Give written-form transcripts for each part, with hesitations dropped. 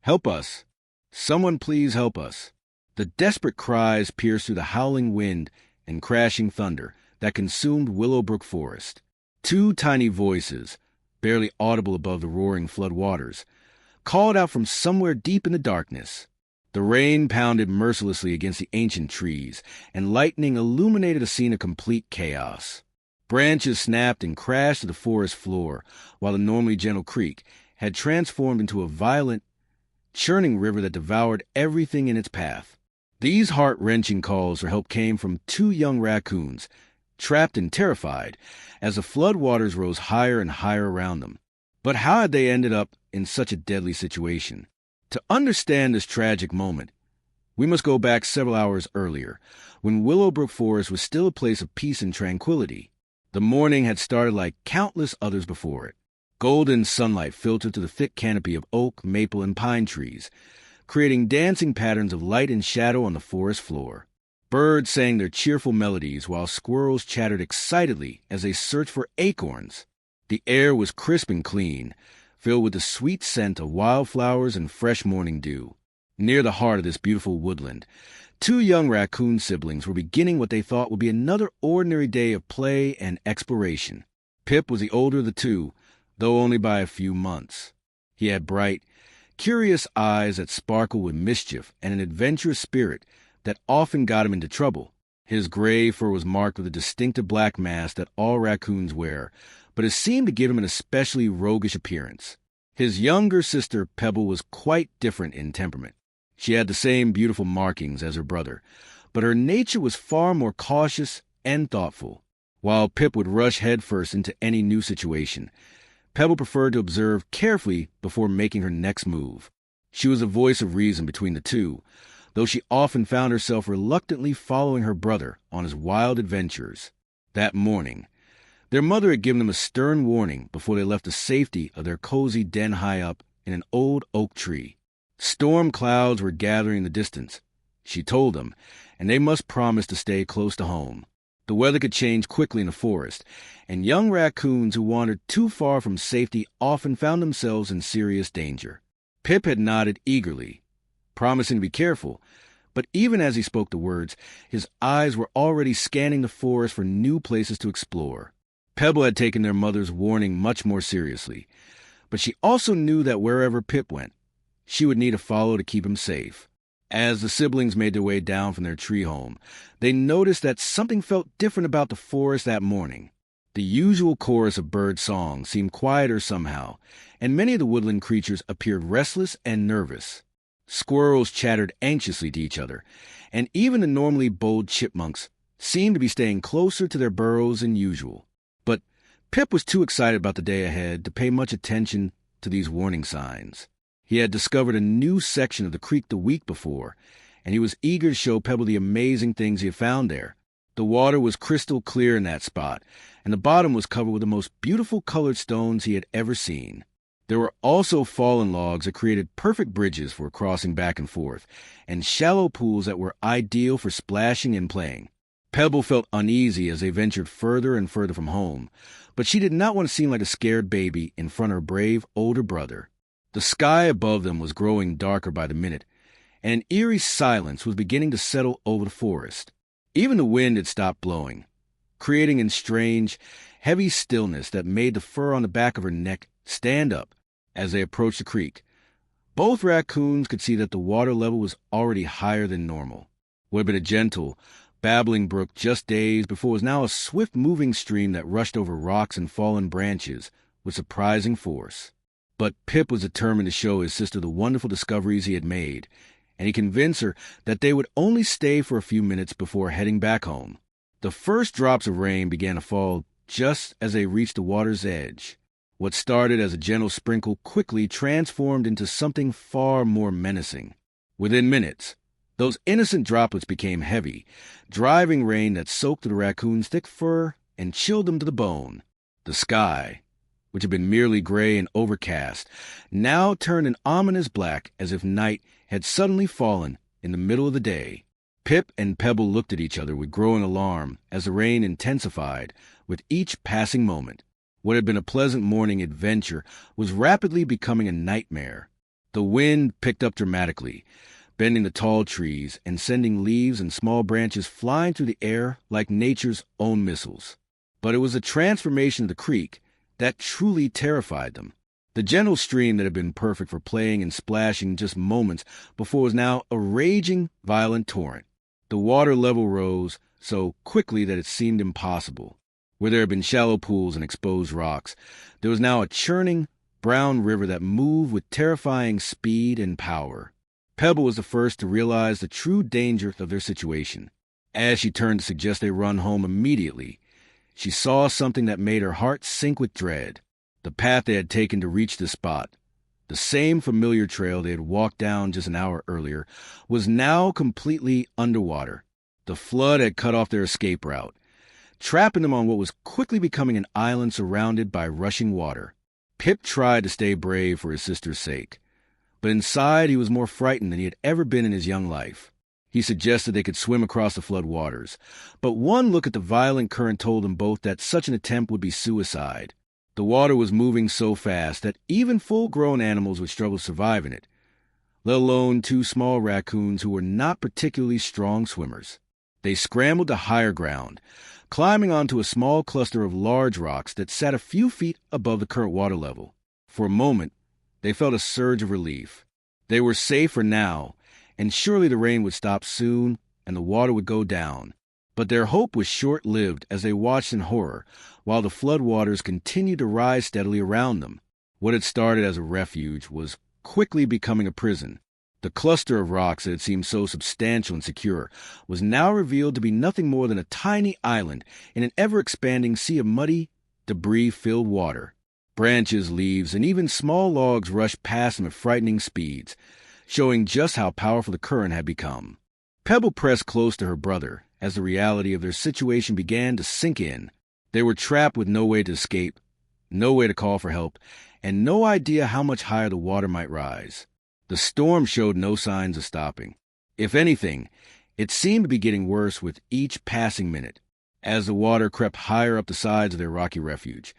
Help us! Someone please help us! The desperate cries pierced through the howling wind and crashing thunder that consumed Willowbrook Forest. Two tiny voices, barely audible above the roaring flood waters, called out from somewhere deep in the darkness. The rain pounded mercilessly against the ancient trees, and lightning illuminated a scene of complete chaos. Branches snapped and crashed to the forest floor, while the normally gentle creek had transformed into a violent, churning river that devoured everything in its path. These heart-wrenching calls for help came from two young raccoons, trapped and terrified, as the flood waters rose higher and higher around them. But how had they ended up in such a deadly situation? To understand this tragic moment, we must go back several hours earlier, when Willowbrook Forest was still a place of peace and tranquility. The morning had started like countless others before it. Golden sunlight filtered through the thick canopy of oak, maple, and pine trees, creating dancing patterns of light and shadow on the forest floor. Birds sang their cheerful melodies while squirrels chattered excitedly as they searched for acorns. The air was crisp and clean, filled with the sweet scent of wildflowers and fresh morning dew. Near the heart of this beautiful woodland, two young raccoon siblings were beginning what they thought would be another ordinary day of play and exploration. Pip was the older of the two, though only by a few months. He had bright, curious eyes that sparkled with mischief and an adventurous spirit that often got him into trouble. His gray fur was marked with a distinctive black mask that all raccoons wear, but it seemed to give him an especially roguish appearance. His younger sister, Pebble, was quite different in temperament. She had the same beautiful markings as her brother, but her nature was far more cautious and thoughtful. While Pip would rush headfirst into any new situation, Pebble preferred to observe carefully before making her next move. She was a voice of reason between the two, though she often found herself reluctantly following her brother on his wild adventures. That morning, their mother had given them a stern warning before they left the safety of their cozy den high up in an old oak tree. Storm clouds were gathering in the distance, she told them, and they must promise to stay close to home. The weather could change quickly in the forest, and young raccoons who wandered too far from safety often found themselves in serious danger. Pip had nodded eagerly, promising to be careful, but even as he spoke the words, his eyes were already scanning the forest for new places to explore. Pebble had taken their mother's warning much more seriously, but she also knew that wherever Pip went, she would need to follow to keep him safe. As the siblings made their way down from their tree home, they noticed that something felt different about the forest that morning. The usual chorus of bird song seemed quieter somehow, and many of the woodland creatures appeared restless and nervous. Squirrels chattered anxiously to each other, and even the normally bold chipmunks seemed to be staying closer to their burrows than usual. But Pip was too excited about the day ahead to pay much attention to these warning signs. He had discovered a new section of the creek the week before, and he was eager to show Pebble the amazing things he had found there. The water was crystal clear in that spot, and the bottom was covered with the most beautiful colored stones he had ever seen. There were also fallen logs that created perfect bridges for crossing back and forth, and shallow pools that were ideal for splashing and playing. Pebble felt uneasy as they ventured further and further from home, but she did not want to seem like a scared baby in front of her brave older brother. The sky above them was growing darker by the minute, and an eerie silence was beginning to settle over the forest. Even the wind had stopped blowing, creating a strange, heavy stillness that made the fur on the back of her neck stand up as they approached the creek. Both raccoons could see that the water level was already higher than normal. What had been a gentle, babbling brook just days before was now a swift-moving stream that rushed over rocks and fallen branches with surprising force. But Pip was determined to show his sister the wonderful discoveries he had made, and he convinced her that they would only stay for a few minutes before heading back home. The first drops of rain began to fall just as they reached the water's edge. What started as a gentle sprinkle quickly transformed into something far more menacing. Within minutes, those innocent droplets became heavy, driving rain that soaked through the raccoon's thick fur and chilled them to the bone. The sky, which had been merely gray and overcast, now turned an ominous black as if night had suddenly fallen in the middle of the day. Pip and Pebble looked at each other with growing alarm as the rain intensified with each passing moment. What had been a pleasant morning adventure was rapidly becoming a nightmare. The wind picked up dramatically, bending the tall trees and sending leaves and small branches flying through the air like nature's own missiles. But it was a transformation of the creek that truly terrified them. The gentle stream that had been perfect for playing and splashing just moments before was now a raging, violent torrent. The water level rose so quickly that it seemed impossible. Where there had been shallow pools and exposed rocks, there was now a churning, brown river that moved with terrifying speed and power. Pebble was the first to realize the true danger of their situation. As she turned to suggest they run home immediately, she saw something that made her heart sink with dread. The path they had taken to reach the spot, the same familiar trail they had walked down just an hour earlier, was now completely underwater. The flood had cut off their escape route, trapping them on what was quickly becoming an island surrounded by rushing water. Pip tried to stay brave for his sister's sake, but inside he was more frightened than he had ever been in his young life. He suggested they could swim across the flood waters, but one look at the violent current told them both that such an attempt would be suicide. The water was moving so fast that even full-grown animals would struggle to survive in it, let alone two small raccoons who were not particularly strong swimmers. They scrambled to higher ground, climbing onto a small cluster of large rocks that sat a few feet above the current water level. For a moment, they felt a surge of relief. They were safe for now, and surely the rain would stop soon and the water would go down. But their hope was short-lived as they watched in horror while the floodwaters continued to rise steadily around them. What had started as a refuge was quickly becoming a prison. The cluster of rocks that had seemed so substantial and secure was now revealed to be nothing more than a tiny island in an ever-expanding sea of muddy, debris-filled water. Branches, leaves, and even small logs rushed past them at frightening speeds, showing just how powerful the current had become. Pebble pressed close to her brother as the reality of their situation began to sink in. They were trapped with no way to escape, no way to call for help, and no idea how much higher the water might rise. The storm showed no signs of stopping. If anything, it seemed to be getting worse with each passing minute. As the water crept higher up the sides of their rocky refuge,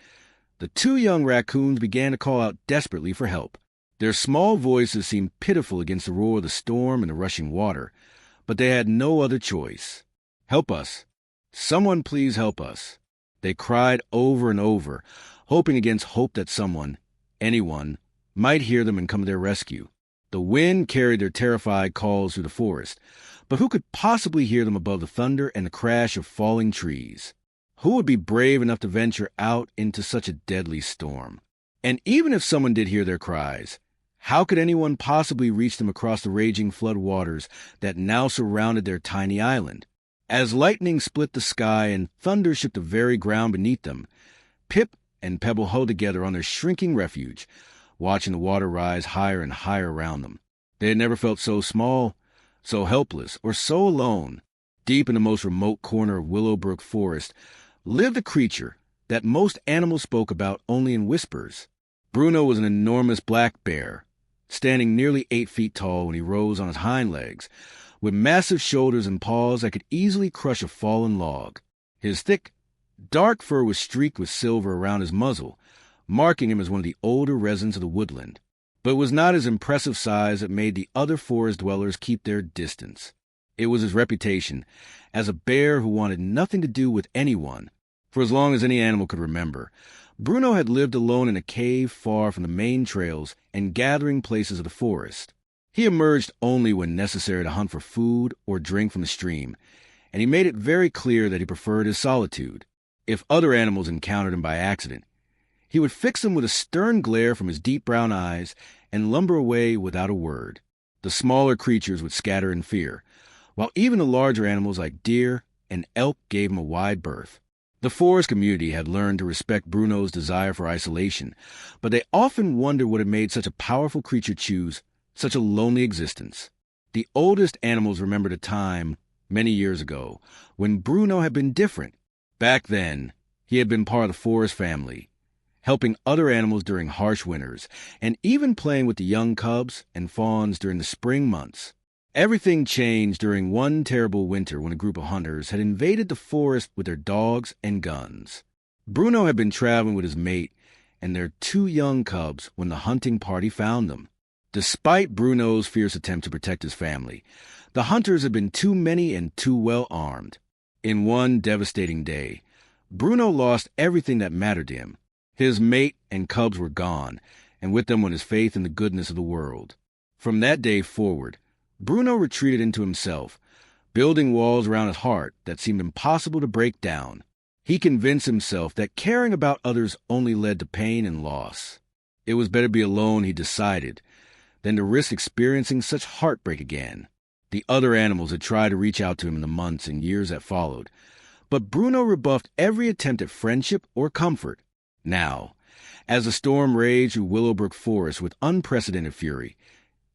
the two young raccoons began to call out desperately for help. Their small voices seemed pitiful against the roar of the storm and the rushing water, but they had no other choice. "Help us! Someone please help us!" They cried over and over, hoping against hope that someone, anyone, might hear them and come to their rescue. The wind carried their terrified calls through the forest, but who could possibly hear them above the thunder and the crash of falling trees? Who would be brave enough to venture out into such a deadly storm? And even if someone did hear their cries, how could anyone possibly reach them across the raging flood waters that now surrounded their tiny island? As lightning split the sky and thunder shook the very ground beneath them, Pip and Pebble huddled together on their shrinking refuge, watching the water rise higher and higher around them. They had never felt so small, so helpless, or so alone. Deep in the most remote corner of Willowbrook Forest lived a creature that most animals spoke about only in whispers. Bruno was an enormous black bear, standing nearly 8 feet tall when he rose on his hind legs, with massive shoulders and paws that could easily crush a fallen log. His thick, dark fur was streaked with silver around his muzzle, marking him as one of the older residents of the woodland. But it was not his impressive size that made the other forest dwellers keep their distance. It was his reputation as a bear who wanted nothing to do with anyone. For as long as any animal could remember, Bruno had lived alone in a cave far from the main trails and gathering places of the forest. He emerged only when necessary to hunt for food or drink from the stream, and he made it very clear that he preferred his solitude. If other animals encountered him by accident, he would fix them with a stern glare from his deep brown eyes and lumber away without a word. The smaller creatures would scatter in fear, while even the larger animals like deer and elk gave him a wide berth. The forest community had learned to respect Bruno's desire for isolation, but they often wondered what had made such a powerful creature choose such a lonely existence. The oldest animals remembered a time, many years ago, when Bruno had been different. Back then, he had been part of the forest family, helping other animals during harsh winters, and even playing with the young cubs and fawns during the spring months. Everything changed during one terrible winter when a group of hunters had invaded the forest with their dogs and guns. Bruno had been traveling with his mate and their 2 young cubs when the hunting party found them. Despite Bruno's fierce attempt to protect his family, the hunters had been too many and too well armed. In one devastating day, Bruno lost everything that mattered to him. His mate and cubs were gone, and with them went his faith in the goodness of the world. From that day forward, Bruno retreated into himself, building walls around his heart that seemed impossible to break down. He convinced himself that caring about others only led to pain and loss. It was better to be alone, he decided, than to risk experiencing such heartbreak again. The other animals had tried to reach out to him in the months and years that followed, but Bruno rebuffed every attempt at friendship or comfort. Now, as the storm raged through Willowbrook Forest with unprecedented fury,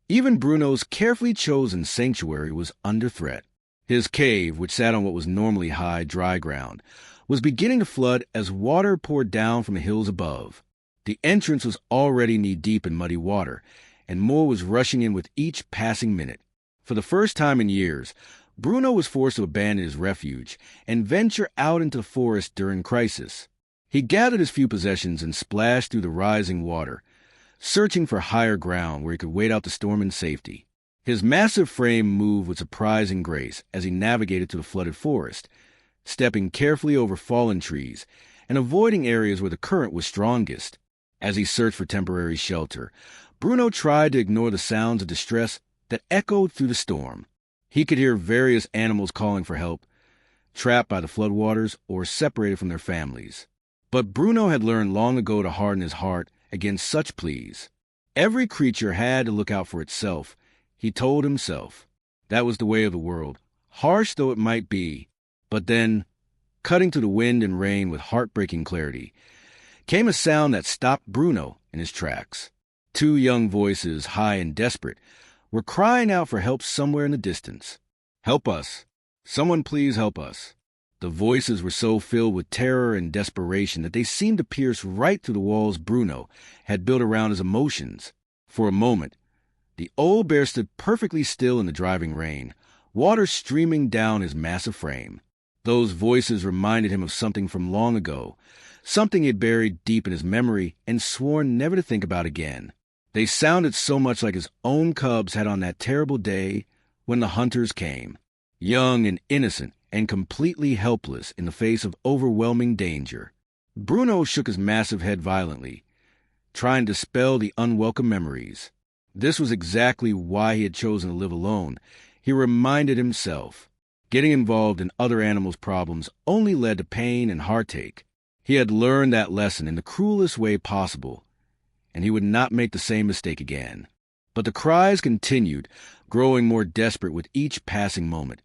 even Bruno's carefully chosen sanctuary was under threat. His cave, which sat on what was normally high, dry ground, was beginning to flood as water poured down from the hills above. The entrance was already knee-deep in muddy water, and more was rushing in with each passing minute. For the first time in years, Bruno was forced to abandon his refuge and venture out into the forest during crisis. He gathered his few possessions and splashed through the rising water, searching for higher ground where he could wait out the storm in safety. His massive frame moved with surprising grace as he navigated through the flooded forest, stepping carefully over fallen trees and avoiding areas where the current was strongest. As he searched for temporary shelter, Bruno tried to ignore the sounds of distress that echoed through the storm. He could hear various animals calling for help, trapped by the floodwaters or separated from their families. But Bruno had learned long ago to harden his heart against such pleas. Every creature had to look out for itself, he told himself. That was the way of the world, harsh though it might be. But then, cutting through the wind and rain with heartbreaking clarity, came a sound that stopped Bruno in his tracks. Two young voices, high and desperate, were crying out for help somewhere in the distance. "Help us! Someone please help us!" The voices were so filled with terror and desperation that they seemed to pierce right through the walls Bruno had built around his emotions. For a moment, the old bear stood perfectly still in the driving rain, water streaming down his massive frame. Those voices reminded him of something from long ago, something he had buried deep in his memory and sworn never to think about again. They sounded so much like his own cubs had on that terrible day when the hunters came, young and innocent and completely helpless in the face of overwhelming danger. Bruno shook his massive head violently, trying to dispel the unwelcome memories. This was exactly why he had chosen to live alone, he reminded himself. Getting involved in other animals' problems only led to pain and heartache. He had learned that lesson in the cruelest way possible, and he would not make the same mistake again. But the cries continued, growing more desperate with each passing moment.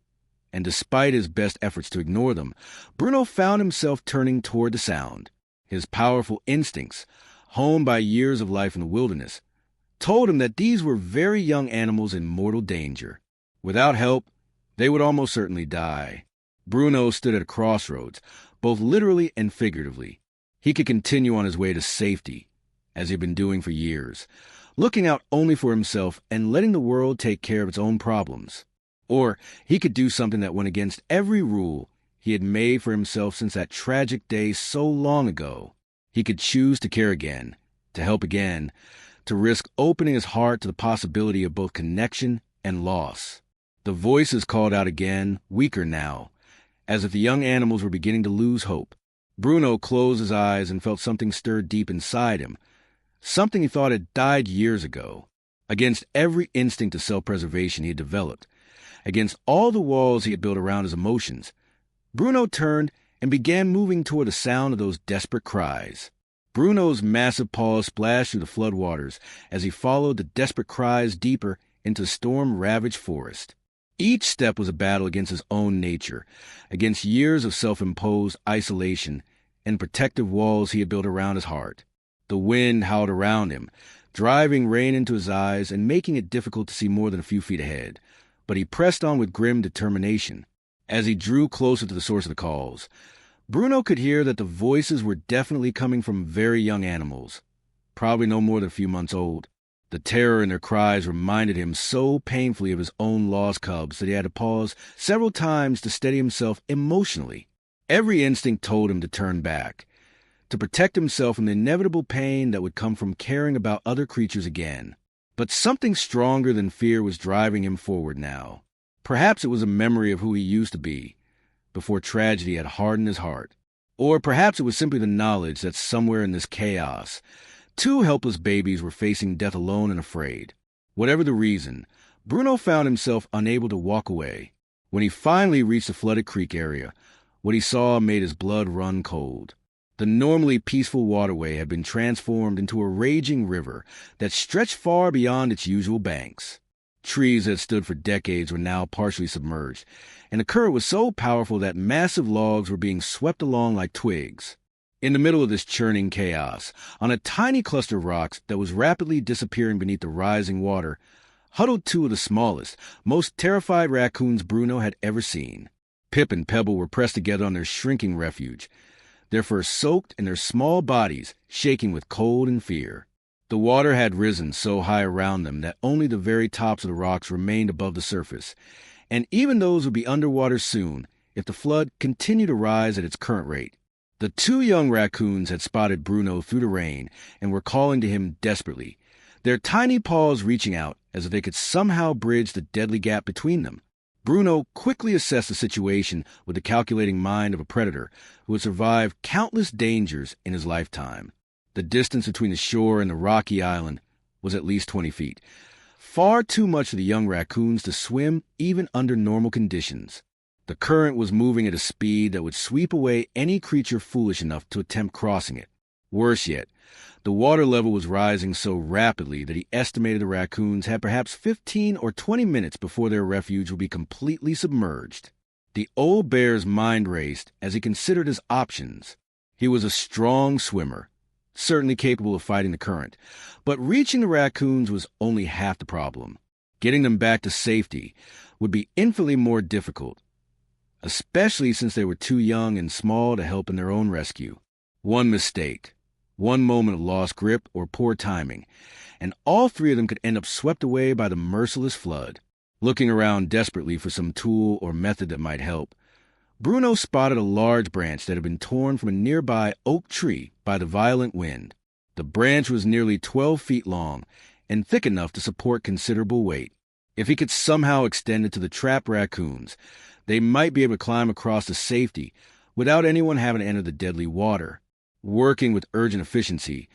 And despite his best efforts to ignore them, Bruno found himself turning toward the sound. His powerful instincts, honed by years of life in the wilderness, told him that these were very young animals in mortal danger. Without help, they would almost certainly die. Bruno stood at a crossroads, both literally and figuratively. He could continue on his way to safety, as he had been doing for years, looking out only for himself and letting the world take care of its own problems. Or he could do something that went against every rule he had made for himself since that tragic day so long ago. He could choose to care again, to help again, to risk opening his heart to the possibility of both connection and loss. The voices called out again, weaker now, as if the young animals were beginning to lose hope. Bruno closed his eyes and felt something stir deep inside him, something he thought had died years ago. Against every instinct of self-preservation he had developed, against all the walls he had built around his emotions, Bruno turned and began moving toward the sound of those desperate cries. Bruno's massive paws splashed through the flood waters as he followed the desperate cries deeper into the storm-ravaged forest. Each step was a battle against his own nature, against years of self-imposed isolation and protective walls he had built around his heart. The wind howled around him, driving rain into his eyes and making it difficult to see more than a few feet ahead. But he pressed on with grim determination. As he drew closer to the source of the calls, Bruno could hear that the voices were definitely coming from very young animals, probably no more than a few months old. The terror in their cries reminded him so painfully of his own lost cubs that he had to pause several times to steady himself emotionally. Every instinct told him to turn back, to protect himself from the inevitable pain that would come from caring about other creatures again. But something stronger than fear was driving him forward now. Perhaps it was a memory of who he used to be, before tragedy had hardened his heart. Or perhaps it was simply the knowledge that somewhere in this chaos, two helpless babies were facing death alone and afraid. Whatever the reason, Bruno found himself unable to walk away. When he finally reached the flooded creek area, what he saw made his blood run cold. The normally peaceful waterway had been transformed into a raging river that stretched far beyond its usual banks. Trees that stood for decades were now partially submerged, and the current was so powerful that massive logs were being swept along like twigs. In the middle of this churning chaos, on a tiny cluster of rocks that was rapidly disappearing beneath the rising water, huddled two of the smallest, most terrified raccoons Bruno had ever seen. Pip and Pebble were pressed together on their shrinking refuge, their fur soaked and their small bodies shaking with cold and fear. The water had risen so high around them that only the very tops of the rocks remained above the surface, and even those would be underwater soon if the flood continued to rise at its current rate. The two young raccoons had spotted Bruno through the rain and were calling to him desperately, their tiny paws reaching out as if they could somehow bridge the deadly gap between them. Bruno quickly assessed the situation with the calculating mind of a predator who had survived countless dangers in his lifetime. The distance between the shore and the rocky island was at least 20 feet, far too much for the young raccoons to swim even under normal conditions. The current was moving at a speed that would sweep away any creature foolish enough to attempt crossing it. Worse yet, the water level was rising so rapidly that he estimated the raccoons had perhaps 15 or 20 minutes before their refuge would be completely submerged. The old bear's mind raced as he considered his options. He was a strong swimmer, certainly capable of fighting the current, but reaching the raccoons was only half the problem. Getting them back to safety would be infinitely more difficult, especially since they were too young and small to help in their own rescue. One mistake, one moment of lost grip or poor timing, and all three of them could end up swept away by the merciless flood. Looking around desperately for some tool or method that might help, Bruno spotted a large branch that had been torn from a nearby oak tree by the violent wind. The branch was nearly 12 feet long and thick enough to support considerable weight. If he could somehow extend it to the trapped raccoons, they might be able to climb across to safety without anyone having to enter the deadly water. Working with urgent efficiency,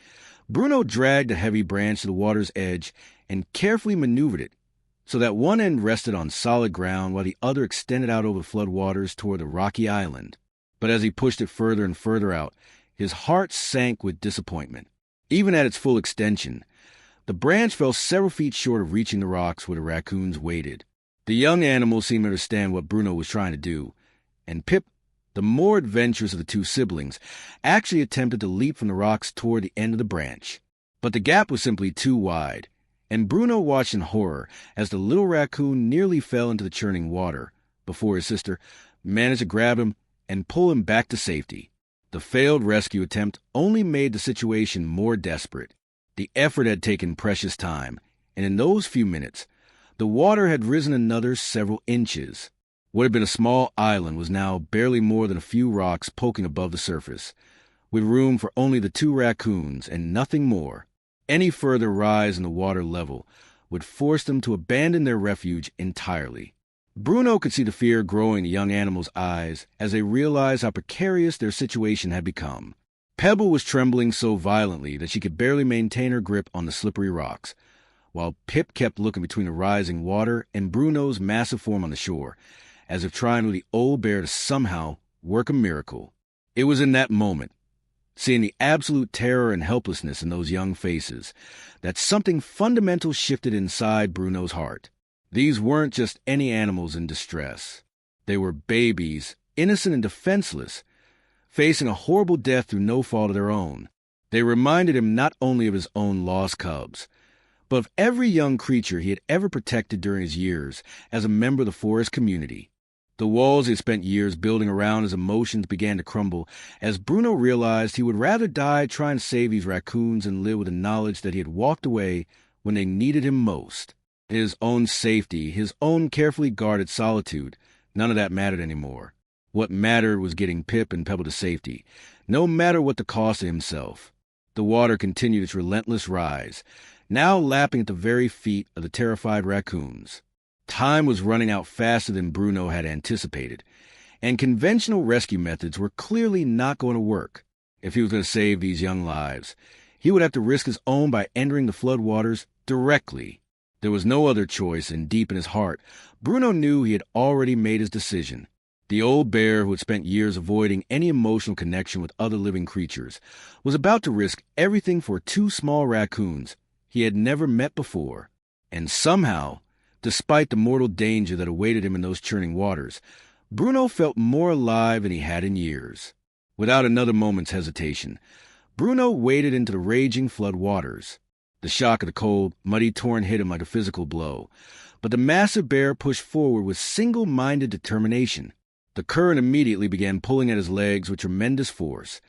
Bruno dragged the heavy branch to the water's edge and carefully maneuvered it so that one end rested on solid ground while the other extended out over the flood waters toward the rocky island. But as he pushed it further and further out, his heart sank with disappointment. Even at its full extension, the branch fell several feet short of reaching the rocks where the raccoons waited. The young animals seemed to understand what Bruno was trying to do, and Pip, the more adventurous of the two siblings, actually attempted to leap from the rocks toward the end of the branch. But the gap was simply too wide, and Bruno watched in horror as the little raccoon nearly fell into the churning water before his sister managed to grab him and pull him back to safety. The failed rescue attempt only made the situation more desperate. The effort had taken precious time, and in those few minutes, the water had risen another several inches. What had been a small island was now barely more than a few rocks poking above the surface, with room for only the two raccoons and nothing more. Any further rise in the water level would force them to abandon their refuge entirely. Bruno could see the fear growing in the young animals' eyes as they realized how precarious their situation had become. Pebble was trembling so violently that she could barely maintain her grip on the slippery rocks, while Pip kept looking between the rising water and Bruno's massive form on the shore, as if trying with the old bear to somehow work a miracle. It was in that moment, seeing the absolute terror and helplessness in those young faces, that something fundamental shifted inside Bruno's heart. These weren't just any animals in distress. They were babies, innocent and defenseless, facing a horrible death through no fault of their own. They reminded him not only of his own lost cubs, but of every young creature he had ever protected during his years as a member of the forest community. The walls he had spent years building around his emotions began to crumble as Bruno realized he would rather die trying to save these raccoons and live with the knowledge that he had walked away when they needed him most. His own safety, his own carefully guarded solitude, none of that mattered anymore. What mattered was getting Pip and Pebble to safety, no matter what the cost to himself. The water continued its relentless rise, now lapping at the very feet of the terrified raccoons. Time was running out faster than Bruno had anticipated, and conventional rescue methods were clearly not going to work. If he was going to save these young lives, he would have to risk his own by entering the floodwaters directly. There was no other choice, and deep in his heart, Bruno knew he had already made his decision. The old bear, who had spent years avoiding any emotional connection with other living creatures, was about to risk everything for two small raccoons he had never met before. And somehow, despite the mortal danger that awaited him in those churning waters, Bruno felt more alive than he had in years. Without another moment's hesitation, Bruno waded into the raging flood waters. The shock of the cold, muddy torrent hit him like a physical blow, but the massive bear pushed forward with single-minded determination. The current immediately began pulling at his legs with tremendous force,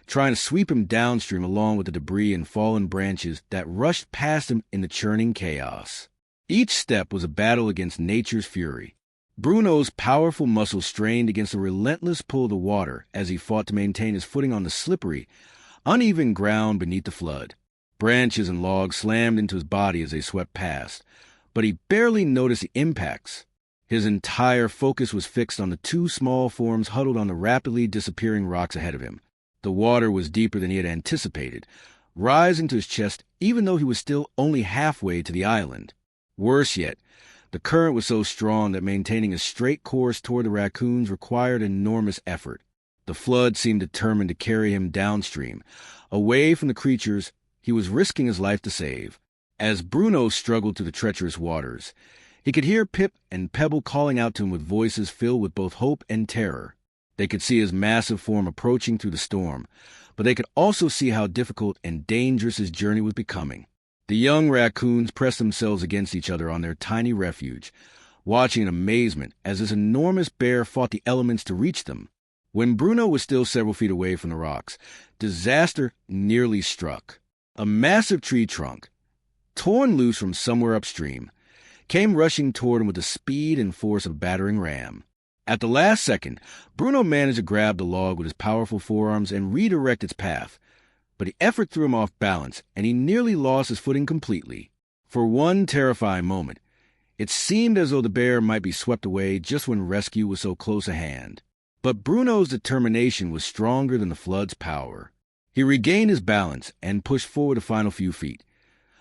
trying to sweep him downstream along with the debris and fallen branches that rushed past him in the churning chaos. Each step was a battle against nature's fury. Bruno's powerful muscles strained against the relentless pull of the water as he fought to maintain his footing on the slippery, uneven ground beneath the flood. Branches and logs slammed into his body as they swept past, but he barely noticed the impacts. His entire focus was fixed on the two small forms huddled on the rapidly disappearing rocks ahead of him. The water was deeper than he had anticipated, rising to his chest even though he was still only halfway to the island. Worse yet, the current was so strong that maintaining a straight course toward the raccoons required enormous effort. The flood seemed determined to carry him downstream, away from the creatures he was risking his life to save. As Bruno struggled through the treacherous waters, he could hear Pip and Pebble calling out to him with voices filled with both hope and terror. They could see his massive form approaching through the storm, but they could also see how difficult and dangerous his journey was becoming. The young raccoons pressed themselves against each other on their tiny refuge, watching in amazement as this enormous bear fought the elements to reach them. When Bruno was still several feet away from the rocks, disaster nearly struck. A massive tree trunk, torn loose from somewhere upstream, came rushing toward him with the speed and force of a battering ram. At the last second, Bruno managed to grab the log with his powerful forearms and redirect its path, but the effort threw him off balance, and he nearly lost his footing completely. For one terrifying moment, it seemed as though the bear might be swept away just when rescue was so close at hand. But Bruno's determination was stronger than the flood's power. He regained his balance and pushed forward the final few feet,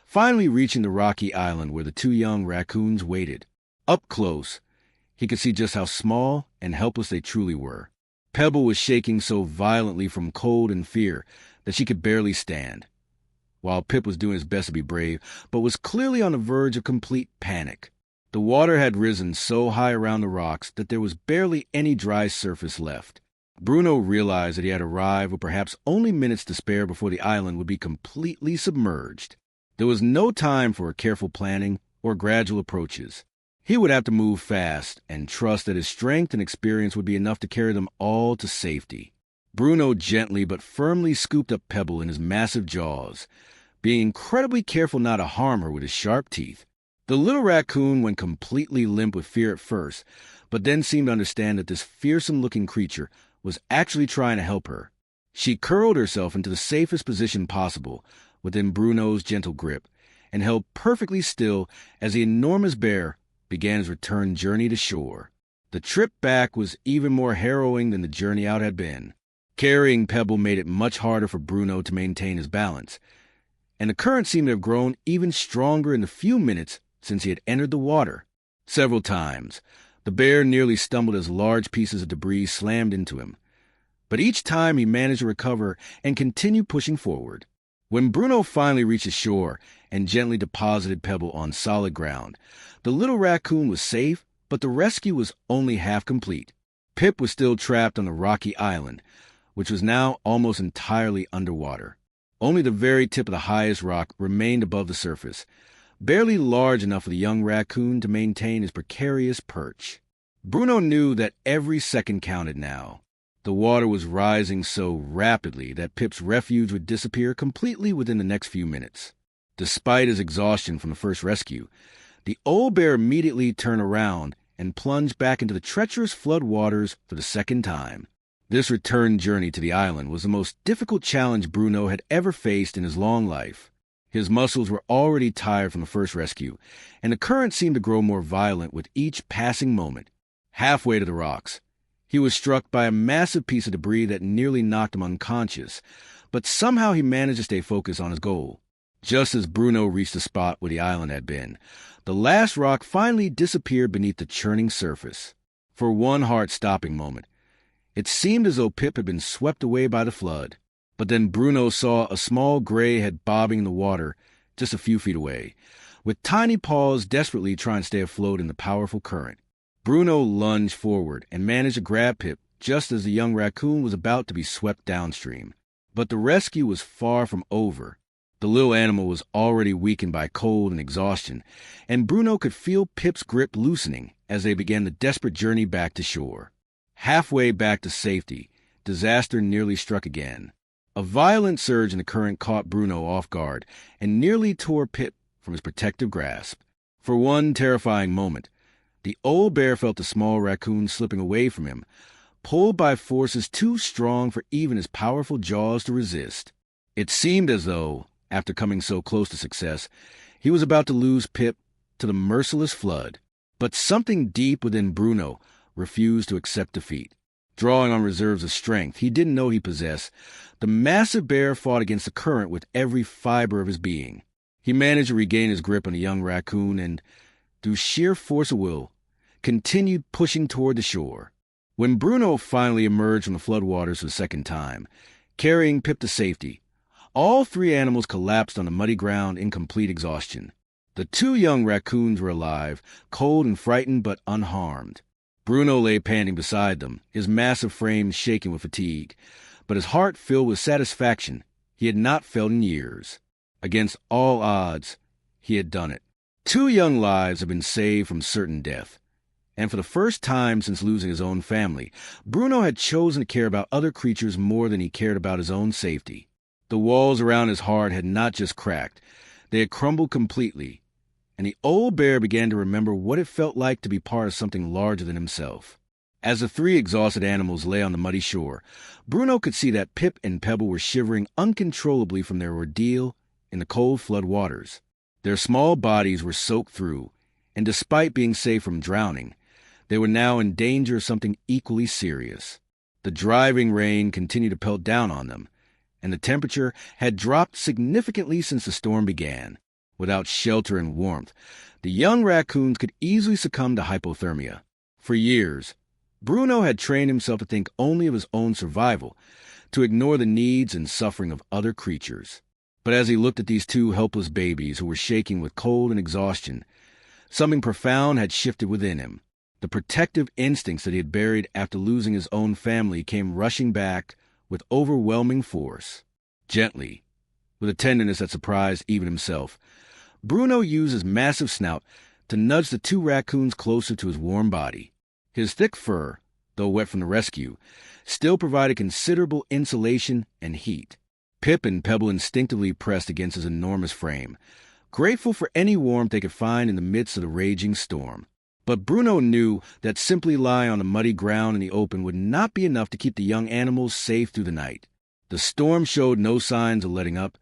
finally reaching the rocky island where the two young raccoons waited. Up close, he could see just how small and helpless they truly were. Pebble was shaking so violently from cold and fear that she could barely stand, while Pip was doing his best to be brave, but was clearly on the verge of complete panic. The water had risen so high around the rocks that there was barely any dry surface left. Bruno realized that he had arrived with perhaps only minutes to spare before the island would be completely submerged. There was no time for careful planning or gradual approaches. He would have to move fast and trust that his strength and experience would be enough to carry them all to safety. Bruno gently but firmly scooped up Pebble in his massive jaws, being incredibly careful not to harm her with his sharp teeth. The little raccoon went completely limp with fear at first, but then seemed to understand that this fearsome-looking creature was actually trying to help her. She curled herself into the safest position possible within Bruno's gentle grip and held perfectly still as the enormous bear began his return journey to shore. The trip back was even more harrowing than the journey out had been. Carrying Pebble made it much harder for Bruno to maintain his balance, and the current seemed to have grown even stronger in the few minutes since he had entered the water. Several times, the bear nearly stumbled as large pieces of debris slammed into him, but each time he managed to recover and continue pushing forward. When Bruno finally reached the shore and gently deposited Pebble on solid ground, the little raccoon was safe, but the rescue was only half complete. Pip was still trapped on the rocky island, which was now almost entirely underwater. Only the very tip of the highest rock remained above the surface, barely large enough for the young raccoon to maintain his precarious perch. Bruno knew that every second counted now. The water was rising so rapidly that Pip's refuge would disappear completely within the next few minutes. Despite his exhaustion from the first rescue, the old bear immediately turned around and plunged back into the treacherous flood waters for the second time. This return journey to the island was the most difficult challenge Bruno had ever faced in his long life. His muscles were already tired from the first rescue, and the current seemed to grow more violent with each passing moment. Halfway to the rocks, he was struck by a massive piece of debris that nearly knocked him unconscious, but somehow he managed to stay focused on his goal. Just as Bruno reached the spot where the island had been, the last rock finally disappeared beneath the churning surface. For one heart-stopping moment, it seemed as though Pip had been swept away by the flood. But then Bruno saw a small gray head bobbing in the water just a few feet away, with tiny paws desperately trying to stay afloat in the powerful current. Bruno lunged forward and managed to grab Pip just as the young raccoon was about to be swept downstream. But the rescue was far from over. The little animal was already weakened by cold and exhaustion, and Bruno could feel Pip's grip loosening as they began the desperate journey back to shore. Halfway back to safety, disaster nearly struck again. A violent surge in the current caught Bruno off guard and nearly tore Pip from his protective grasp. For one terrifying moment, the old bear felt the small raccoon slipping away from him, pulled by forces too strong for even his powerful jaws to resist. It seemed as though, after coming so close to success, he was about to lose Pip to the merciless flood. But something deep within Bruno refused to accept defeat. Drawing on reserves of strength he didn't know he possessed, the massive bear fought against the current with every fiber of his being. He managed to regain his grip on the young raccoon and, through sheer force of will, continued pushing toward the shore. When Bruno finally emerged from the floodwaters for the second time, carrying Pip to safety, all three animals collapsed on the muddy ground in complete exhaustion. The two young raccoons were alive, cold and frightened but unharmed. Bruno lay panting beside them, his massive frame shaking with fatigue, but his heart filled with satisfaction he had not felt in years. Against all odds, he had done it. 2 young lives had been saved from certain death, and for the first time since losing his own family, Bruno had chosen to care about other creatures more than he cared about his own safety. The walls around his heart had not just cracked, they had crumbled completely, and the old bear began to remember what it felt like to be part of something larger than himself. As the 3 exhausted animals lay on the muddy shore, Bruno could see that Pip and Pebble were shivering uncontrollably from their ordeal in the cold flood waters. Their small bodies were soaked through, and despite being safe from drowning, they were now in danger of something equally serious. The driving rain continued to pelt down on them, and the temperature had dropped significantly since the storm began. Without shelter and warmth, the young raccoons could easily succumb to hypothermia. For years, Bruno had trained himself to think only of his own survival, to ignore the needs and suffering of other creatures. But as he looked at these 2 helpless babies who were shaking with cold and exhaustion, something profound had shifted within him. The protective instincts that he had buried after losing his own family came rushing back with overwhelming force. Gently, with a tenderness that surprised even himself, Bruno used his massive snout to nudge the 2 raccoons closer to his warm body. His thick fur, though wet from the rescue, still provided considerable insulation and heat. Pip and Pebble instinctively pressed against his enormous frame, grateful for any warmth they could find in the midst of the raging storm. But Bruno knew that simply lying on the muddy ground in the open would not be enough to keep the young animals safe through the night. The storm showed no signs of letting up,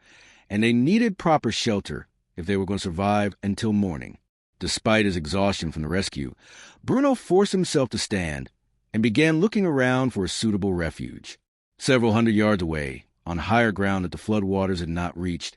and they needed proper shelter if they were going to survive until morning. Despite his exhaustion from the rescue, Bruno forced himself to stand and began looking around for a suitable refuge. Several hundred yards away, on higher ground that the floodwaters had not reached,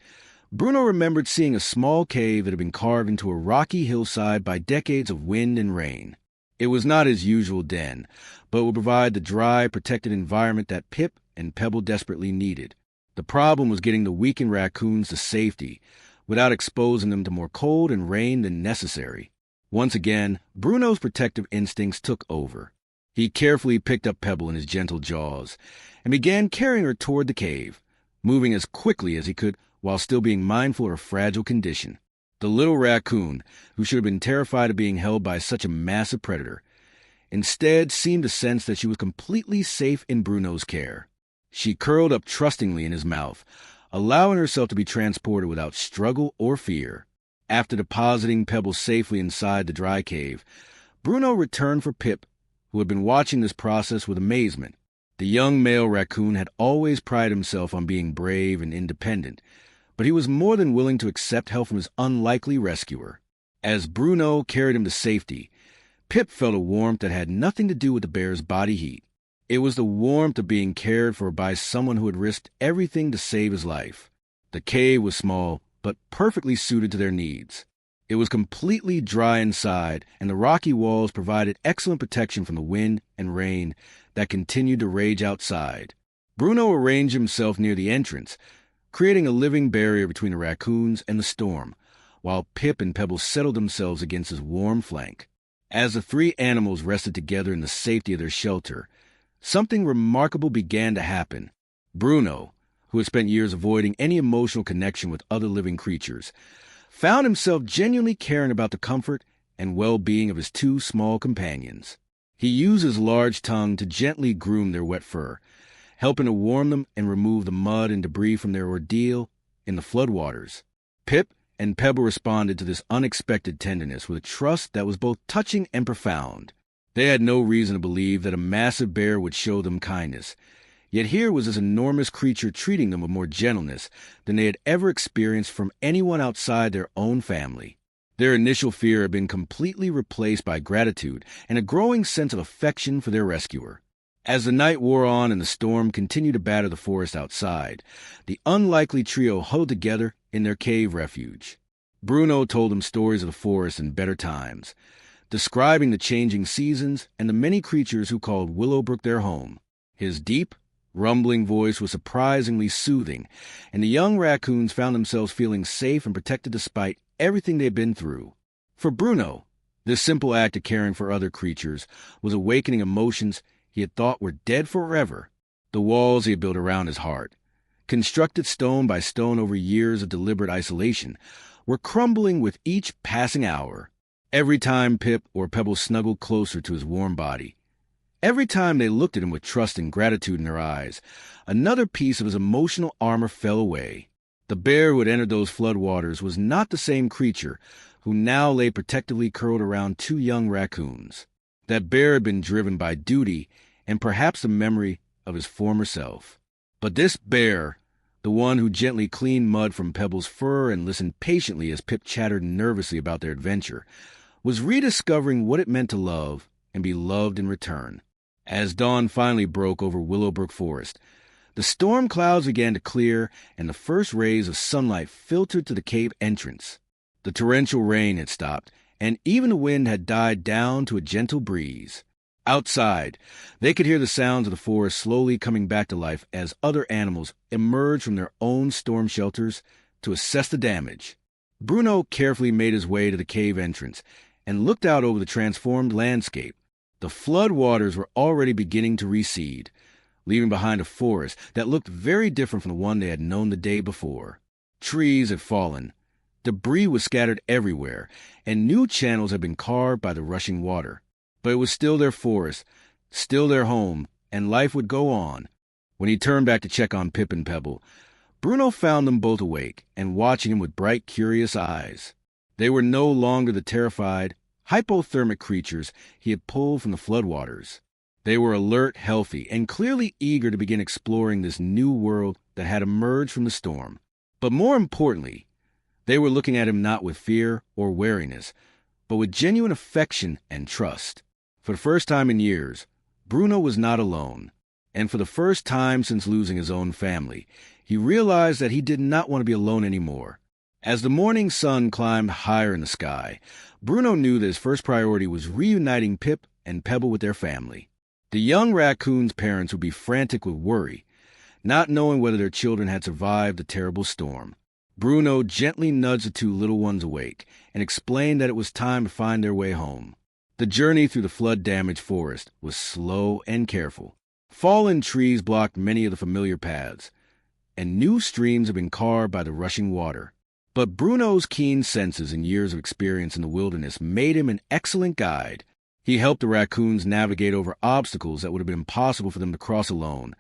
Bruno remembered seeing a small cave that had been carved into a rocky hillside by decades of wind and rain. It was not his usual den, but would provide the dry, protected environment that Pip and Pebble desperately needed. The problem was getting the weakened raccoons to safety, without exposing them to more cold and rain than necessary. Once again, Bruno's protective instincts took over. He carefully picked up Pebble in his gentle jaws and began carrying her toward the cave, moving as quickly as he could while still being mindful of her fragile condition. The little raccoon, who should have been terrified of being held by such a massive predator, instead seemed to sense that she was completely safe in Bruno's care. She curled up trustingly in his mouth, allowing herself to be transported without struggle or fear. After depositing Pebble safely inside the dry cave, Bruno returned for Pip, who had been watching this process with amazement. The young male raccoon had always prided himself on being brave and independent, but he was more than willing to accept help from his unlikely rescuer. As Bruno carried him to safety, Pip felt a warmth that had nothing to do with the bear's body heat. It was the warmth of being cared for by someone who had risked everything to save his life. The cave was small, but perfectly suited to their needs. It was completely dry inside, and the rocky walls provided excellent protection from the wind and rain that continued to rage outside. Bruno arranged himself near the entrance, creating a living barrier between the raccoons and the storm, while Pip and Pebbles settled themselves against his warm flank. As the three animals rested together in the safety of their shelter, something remarkable began to happen. Bruno, who had spent years avoiding any emotional connection with other living creatures, found himself genuinely caring about the comfort and well-being of his two small companions. He used his large tongue to gently groom their wet fur, helping to warm them and remove the mud and debris from their ordeal in the floodwaters. Pip and Pebble responded to this unexpected tenderness with a trust that was both touching and profound. They had no reason to believe that a massive bear would show them kindness, yet here was this enormous creature treating them with more gentleness than they had ever experienced from anyone outside their own family. Their initial fear had been completely replaced by gratitude and a growing sense of affection for their rescuer. As the night wore on and the storm continued to batter the forest outside, the unlikely trio huddled together in their cave refuge. Bruno told them stories of the forest in better times, describing the changing seasons and the many creatures who called Willowbrook their home. His deep, rumbling voice was surprisingly soothing, and the young raccoons found themselves feeling safe and protected despite everything they'd been through. For Bruno, this simple act of caring for other creatures was awakening emotions he had thought were dead forever. The walls he had built around his heart, constructed stone by stone over years of deliberate isolation, were crumbling with each passing hour. Every time Pip or Pebble snuggled closer to his warm body, every time they looked at him with trust and gratitude in their eyes, another piece of his emotional armor fell away. The bear who had entered those floodwaters was not the same creature who now lay protectively curled around two young raccoons. That bear had been driven by duty and perhaps the memory of his former self. But this bear, the one who gently cleaned mud from Pebble's fur and listened patiently as Pip chattered nervously about their adventure, was rediscovering what it meant to love and be loved in return. As dawn finally broke over Willowbrook Forest, the storm clouds began to clear and the first rays of sunlight filtered to the cave entrance. The torrential rain had stopped, and even the wind had died down to a gentle breeze. Outside, they could hear the sounds of the forest slowly coming back to life as other animals emerged from their own storm shelters to assess the damage. Bruno carefully made his way to the cave entrance and looked out over the transformed landscape. The flood waters were already beginning to recede, leaving behind a forest that looked very different from the one they had known the day before. Trees had fallen, debris was scattered everywhere, and new channels had been carved by the rushing water. But it was still their forest, still their home, and life would go on. When he turned back to check on Pip and Pebble, Bruno found them both awake and watching him with bright, curious eyes. They were no longer the terrified, hypothermic creatures he had pulled from the floodwaters. They were alert, healthy, and clearly eager to begin exploring this new world that had emerged from the storm. But more importantly, they were looking at him not with fear or wariness, but with genuine affection and trust. For the first time in years, Bruno was not alone, and for the first time since losing his own family, he realized that he did not want to be alone anymore. As the morning sun climbed higher in the sky, Bruno knew that his first priority was reuniting Pip and Pebble with their family. The young raccoon's parents would be frantic with worry, not knowing whether their children had survived the terrible storm. Bruno gently nudged the two little ones awake and explained that it was time to find their way home. The journey through the flood-damaged forest was slow and careful. Fallen trees blocked many of the familiar paths, and new streams had been carved by the rushing water. But Bruno's keen senses and years of experience in the wilderness made him an excellent guide. He helped the raccoons navigate over obstacles that would have been impossible for them to cross alone,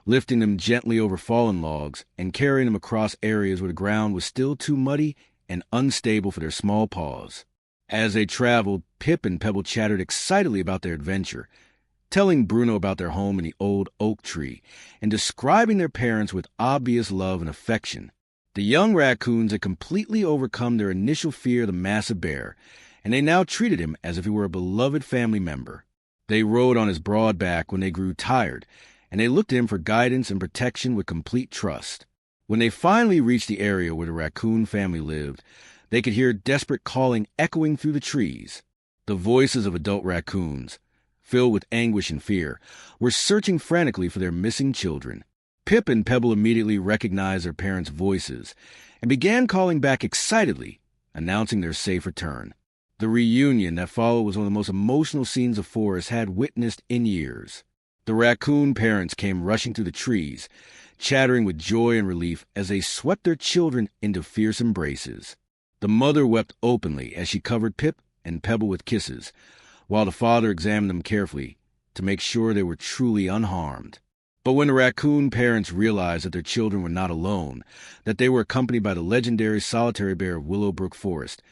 lifting them gently over fallen logs and carrying them across areas where the ground was still too muddy and unstable for their small paws. As they traveled, Pip and Pebble chattered excitedly about their adventure, telling Bruno about their home in the old oak tree and describing their parents with obvious love and affection. The young raccoons had completely overcome their initial fear of the massive bear, and they now treated him as if he were a beloved family member. They rode on his broad back when they grew tired, and they looked to him for guidance and protection with complete trust. When they finally reached the area where the raccoon family lived, they could hear desperate calling echoing through the trees. The voices of adult raccoons, filled with anguish and fear, were searching frantically for their missing children. Pip and Pebble immediately recognized their parents' voices and began calling back excitedly, announcing their safe return. The reunion that followed was one of the most emotional scenes the forest had witnessed in years. The raccoon parents came rushing through the trees, chattering with joy and relief as they swept their children into fierce embraces. The mother wept openly as she covered Pip and Pebble with kisses, while the father examined them carefully to make sure they were truly unharmed. But when the raccoon parents realized that their children were not alone, that they were accompanied by the legendary solitary bear of Willowbrook Forest,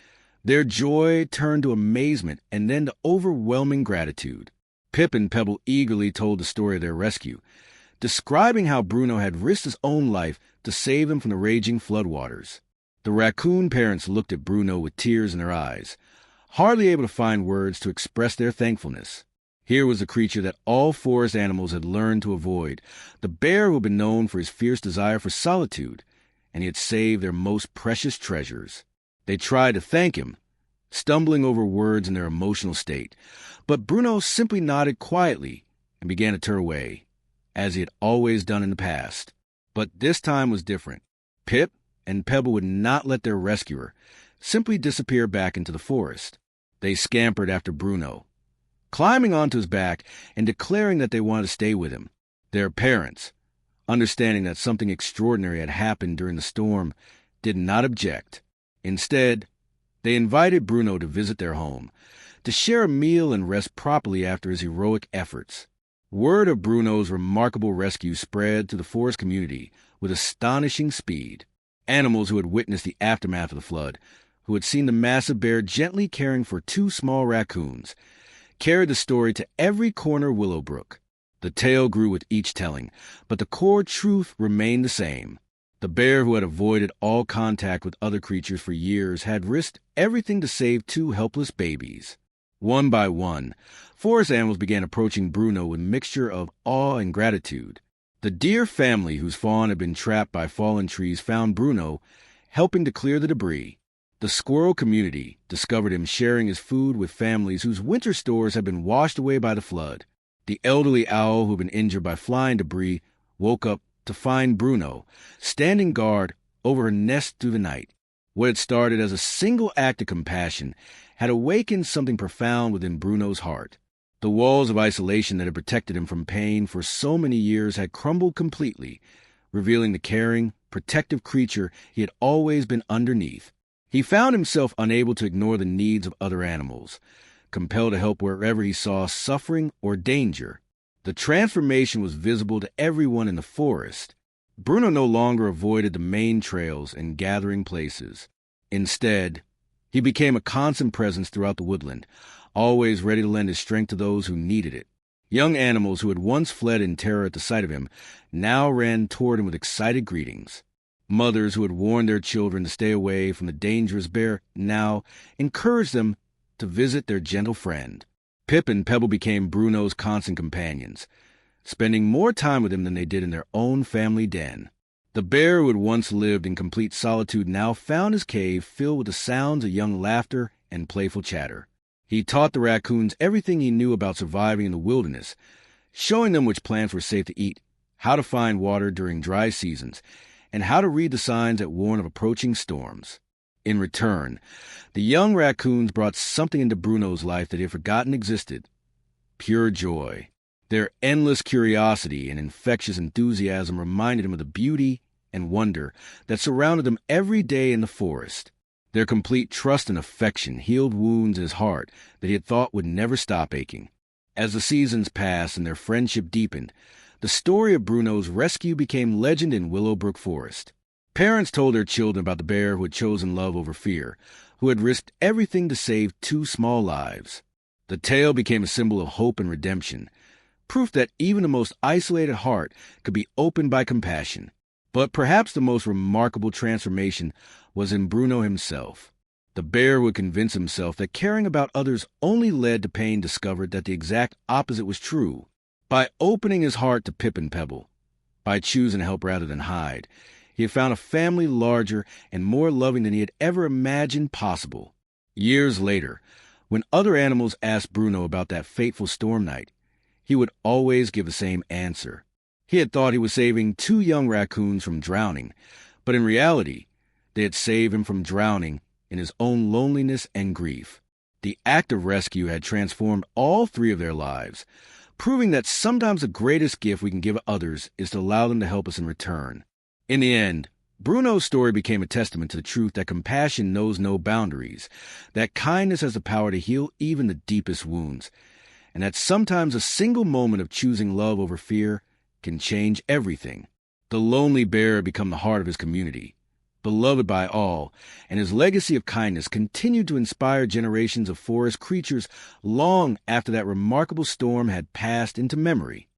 their joy turned to amazement and then to overwhelming gratitude. Pip and Pebble eagerly told the story of their rescue, describing how Bruno had risked his own life to save them from the raging floodwaters. The raccoon parents looked at Bruno with tears in their eyes, hardly able to find words to express their thankfulness. Here was the creature that all forest animals had learned to avoid, the bear who had been known for his fierce desire for solitude, and he had saved their most precious treasures. They tried to thank him, stumbling over words in their emotional state, but Bruno simply nodded quietly and began to turn away, as he had always done in the past. But this time was different. Pip and Pebble would not let their rescuer simply disappear back into the forest. They scampered after Bruno, climbing onto his back and declaring that they wanted to stay with him. Their parents, understanding that something extraordinary had happened during the storm, did not object. Instead, they invited Bruno to visit their home, to share a meal and rest properly after his heroic efforts. Word of Bruno's remarkable rescue spread to the forest community with astonishing speed. Animals who had witnessed the aftermath of the flood, who had seen the massive bear gently caring for two small raccoons, carried the story to every corner of Willowbrook. The tale grew with each telling, but the core truth remained the same. The bear who had avoided all contact with other creatures for years had risked everything to save two helpless babies. One by one, forest animals began approaching Bruno with a mixture of awe and gratitude. The deer family whose fawn had been trapped by fallen trees found Bruno helping to clear the debris. The squirrel community discovered him sharing his food with families whose winter stores had been washed away by the flood. The elderly owl who had been injured by flying debris woke up to find Bruno standing guard over her nest through the night. What had started as a single act of compassion had awakened something profound within Bruno's heart. The walls of isolation that had protected him from pain for so many years had crumbled completely, revealing the caring, protective creature he had always been underneath. He found himself unable to ignore the needs of other animals, compelled to help wherever he saw suffering or danger. The transformation was visible to everyone in the forest. Bruno no longer avoided the main trails and gathering places. Instead, he became a constant presence throughout the woodland, always ready to lend his strength to those who needed it. Young animals who had once fled in terror at the sight of him now ran toward him with excited greetings. Mothers who had warned their children to stay away from the dangerous bear now encouraged them to visit their gentle friend. Pip and Pebble became Bruno's constant companions, spending more time with him than they did in their own family den. The bear who had once lived in complete solitude now found his cave filled with the sounds of young laughter and playful chatter. He taught the raccoons everything he knew about surviving in the wilderness, showing them which plants were safe to eat, how to find water during dry seasons, and how to read the signs that warn of approaching storms. In return, the young raccoons brought something into Bruno's life that he had forgotten existed: pure joy. Their endless curiosity and infectious enthusiasm reminded him of the beauty and wonder that surrounded them every day in the forest. Their complete trust and affection healed wounds in his heart that he had thought would never stop aching. As the seasons passed and their friendship deepened, the story of Bruno's rescue became legend in Willowbrook Forest. Parents told their children about the bear who had chosen love over fear, who had risked everything to save two small lives. The tale became a symbol of hope and redemption, proof that even the most isolated heart could be opened by compassion. But perhaps the most remarkable transformation was in Bruno himself. The bear would convince himself that caring about others only led to pain, discovered that the exact opposite was true. By opening his heart to Pip and Pebble, by choosing to help rather than hide, he had found a family larger and more loving than he had ever imagined possible. Years later, when other animals asked Bruno about that fateful storm night, he would always give the same answer. He had thought he was saving 2 young raccoons from drowning, but in reality, they had saved him from drowning in his own loneliness and grief. The act of rescue had transformed all 3 of their lives, proving that sometimes the greatest gift we can give others is to allow them to help us in return. In the end, Bruno's story became a testament to the truth that compassion knows no boundaries, that kindness has the power to heal even the deepest wounds, and that sometimes a single moment of choosing love over fear can change everything. The lonely bear had become the heart of his community, beloved by all, and his legacy of kindness continued to inspire generations of forest creatures long after that remarkable storm had passed into memory.